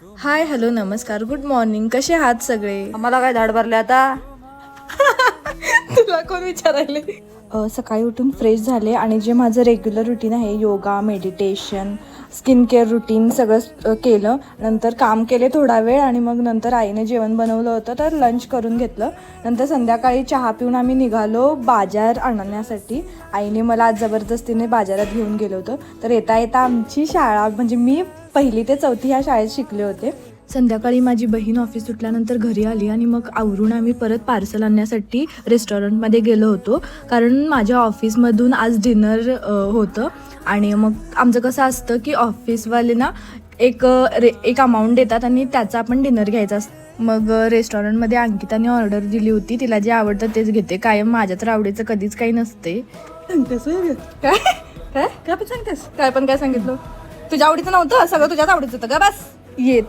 Hi hello नमस्कार good morning, कसे आहात सगळे? आम्हाला काय धाड भरले आता. तुला कोण विचारायले? सकाळी उठून फ्रेश झाले आणि जे माझं रेग्युलर रुटीन आहे, yoga, meditation, skin care routine सगळं केलं. नंतर काम केले थोडा वेळ आणि मग नंतर आईने जेवण बनवलं होतं तर लंच करून घेतलं. नंतर संध्याकाळी चहा पिऊन आम्ही निघालो बाजार आणण्यासाठी. आईने मला आज जबरदस्तीने बाजारात घेऊन गेलं होतं. तर येता येता आमची शाळा, म्हणजे मी 1ली ते 4थी ह्या शाळेत शिकले होते. संध्याकाळी माझी बहीण ऑफिस सुटल्यानंतर घरी आली आणि मग आवरून आम्ही परत पार्सल आणण्यासाठी रेस्टॉरंटमध्ये गेलो होतो. कारण माझ्या ऑफिसमधून आज डिनर होतं आणि मग आमचं कसं असतं की ऑफिसवाले ना एक अमाऊंट देतात आणि त्याचा आपण डिनर घ्यायचा असतं. मग रेस्टॉरंटमध्ये अंकिताने ऑर्डर दिली होती. तिला जे आवडतं तेच घेते. कायम माझ्या तर आवडीचं कधीच काही नसते. काय काय काय पण सांगतेस? काय पण काय सांगितलं? तुझ्या आवडीचं नव्हतं, सगळं तुझ्याच आवडीचं होतं का? बस